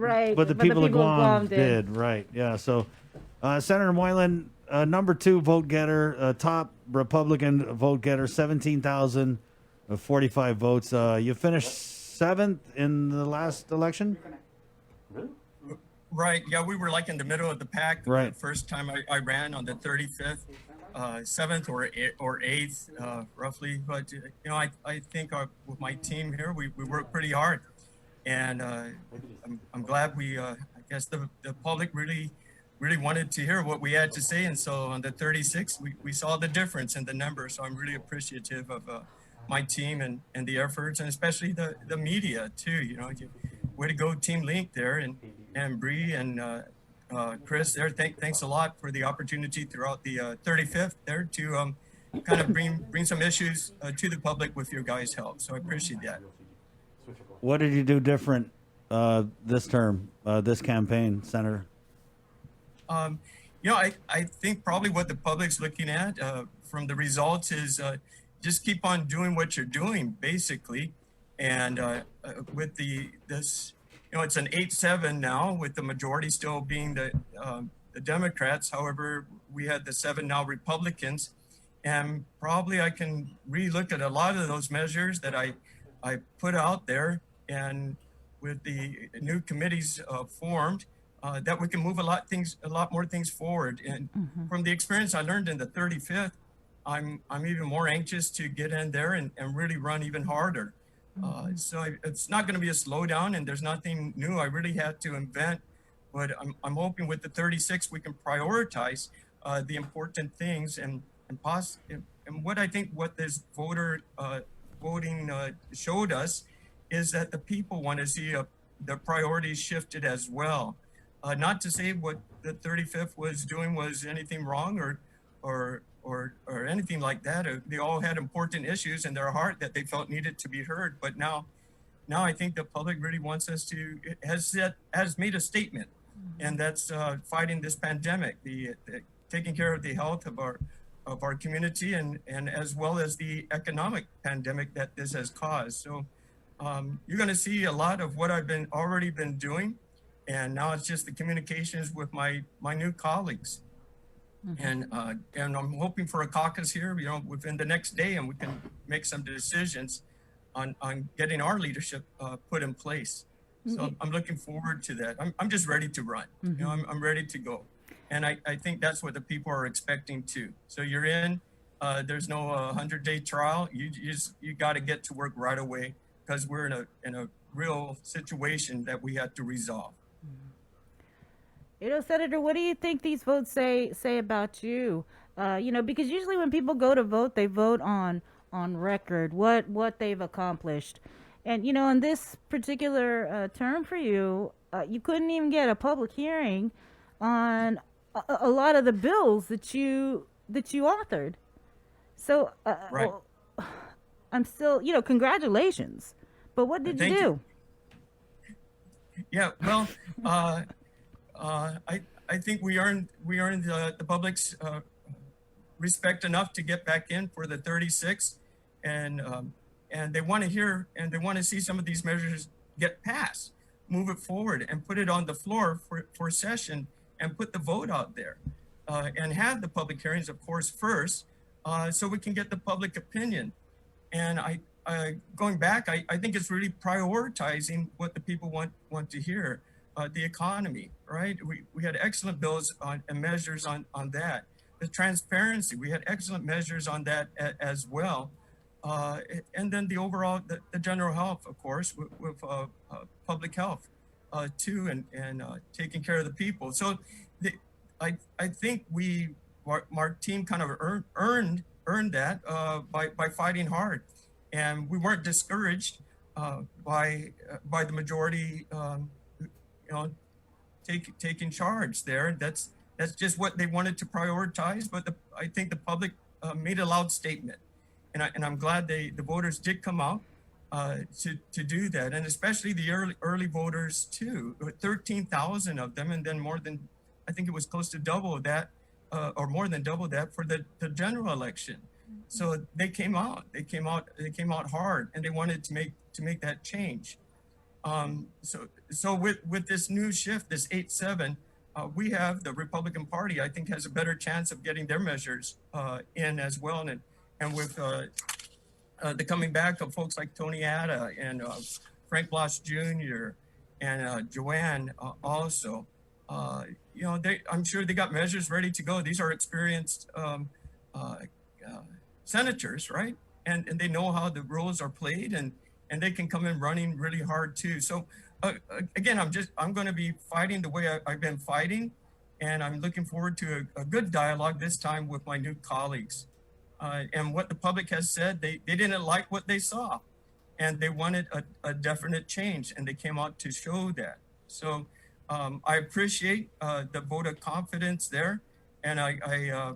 Right. but the But the people of people of Guam Guam did. did, right? Yeah. So, Senator Moylan, number 2 vote getter, top Republican vote getter, 17,045 votes. You finished 7th in the last election. Right. Yeah, we were like in the middle of the pack the Right. first time I ran on the 35th, 7th or 8th, roughly. But I think with my team here, we worked pretty hard, and I'm glad I guess the public really wanted to hear what we had to say, and so on the 36th, we saw the difference in the numbers. So I'm really appreciative of my team and the efforts, and especially the media too. Way to go, Team Link there, and Bree and Chris there. Thanks a lot for the opportunity throughout the 35th there to kind of bring some issues to the public with your guys' help. So I appreciate that. What did you do different this term, this campaign, Senator? I think probably what the public's looking at from the results is just keep on doing what you're doing, basically. And with this, it's an 8-7 now, with the majority still being the Democrats. However, we had the 7 now Republicans, and probably I can relook at a lot of those measures that I put out there, and with the new committees formed, that we can move a lot more things forward. And from the experience I learned in the 35th, I'm even more anxious to get in there and really run even harder. So it's not going to be a slowdown, and there's nothing new I really had to invent. But I'm hoping with the 36 we can prioritize the important things, and what I think what this voting showed us is that the people want to see the priorities shifted as well. Not to say what the 35th was doing was anything wrong or anything like that. They all had important issues in their heart that they felt needed to be heard. But now I think the public really wants us to has made a statement, and that's fighting this pandemic, the taking care of the health of our community, and as well as the economic pandemic that this has caused. So you're going to see a lot of what I've already been doing. And now it's just the communications with my new colleagues, and I'm hoping for a caucus here, within the next day, and we can make some decisions on getting our leadership put in place. So I'm looking forward to that. I'm just ready to run. I'm ready to go, and I think that's what the people are expecting too. So you're in. There's no 100-day trial. You got to get to work right away, because we're in a real situation that we have to resolve. Senator, what do you think these votes say about you? Because usually when people go to vote, they vote on record, what they've accomplished. And, in this particular term for you, you couldn't even get a public hearing on a lot of the bills that you authored. So, right. I'm still, congratulations. But what did you do? Yeah, well, I think we earned the public's respect enough to get back in for the 36, and they want to hear and they want to see some of these measures get passed, move it forward, and put it on the floor for session, and put the vote out there, and have the public hearings, of course, first, so we can get the public opinion. And going back, I think it's really prioritizing what the people want to hear. The economy, right? We had excellent bills and measures on that. The transparency, we had excellent measures on that as well. And then the overall, the general health, of course, with public health too, and taking care of the people. So I think our team kind of earned that by fighting hard, and we weren't discouraged by the majority. Taking charge there. That's just what they wanted to prioritize. But I think the public made a loud statement, and I'm glad the voters did come out to do that, and especially the early voters too. 13,000 of them, and then more than, I think it was close to double that, or more than double that for the general election. So they came out hard, and they wanted to make that change. So with this new shift, this 8-7, we have the Republican Party, I think, has a better chance of getting their measures in as well. And with the coming back of folks like Tony Atta and Frank Bloss Jr. and Joanne also, I'm sure they got measures ready to go. These are experienced uh, uh, senators, right? And they know how the rules are played, and they can come in running really hard too. So again, I'm going to be fighting the way I've been fighting, and I'm looking forward to a good dialogue this time with my new colleagues. And what the public has said, they didn't like what they saw, and they wanted a definite change, and they came out to show that. So I appreciate the vote of confidence there, and I'm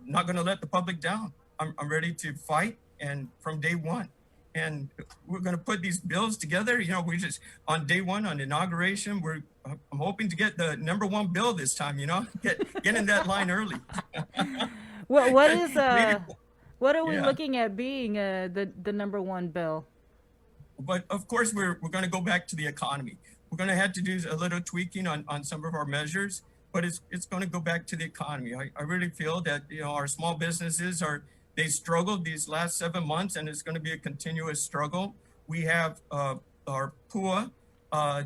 not going to let the public down. I'm ready to fight, and from day one. And we're going to put these bills together. We just, on day one, on inauguration, I'm hoping to get the #1 bill this time, get in that line early. What is Maybe, what are we yeah. looking at being the #1 bill? But of course, we're going to go back to the economy. We're going to have to do a little tweaking on some of our measures, but it's going to go back to the economy. I really feel that our small businesses they struggled these last 7 months, and it's going to be a continuous struggle. We have our PUA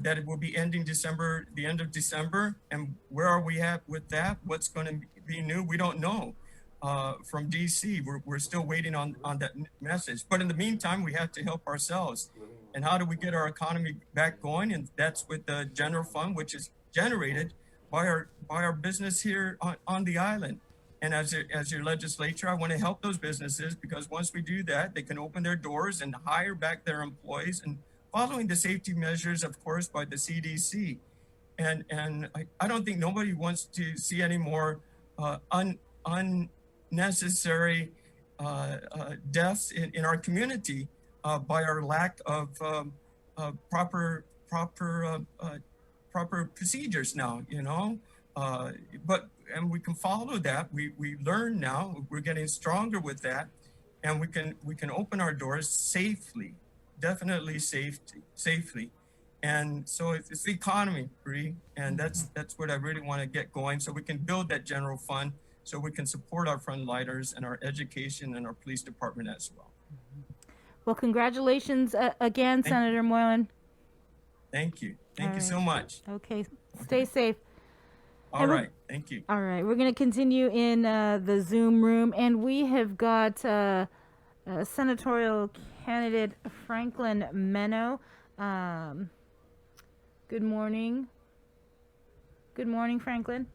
that it will be ending the end of December, and where are we at with that? What's going to be new? We don't know. From DC. We're still waiting on that message. But in the meantime, we have to help ourselves. And how do we get our economy back going? And that's with the general fund, which is generated by our business here on the island. And as your legislature, I want to help those businesses, because once we do that, they can open their doors and hire back their employees, and following the safety measures, of course, by the CDC. And I don't think nobody wants to see any more unnecessary deaths in our community by our lack of proper procedures now. But and we can follow that. We learn now. We're getting stronger with that, and we can open our doors safely, definitely safely. And so it's the economy, Bree, and that's what I really want to get going, so we can build that general fund, so we can support our frontliners and our education and our police department as well. Well, congratulations again, Thank you. Senator Moylan. Thank you. All Thank you so right. much. Okay, stay safe. All And we're right. Thank you. all right. We're gonna continue in the Zoom room, and we have got senatorial candidate Franklin Meno. Good morning. Good morning, Franklin.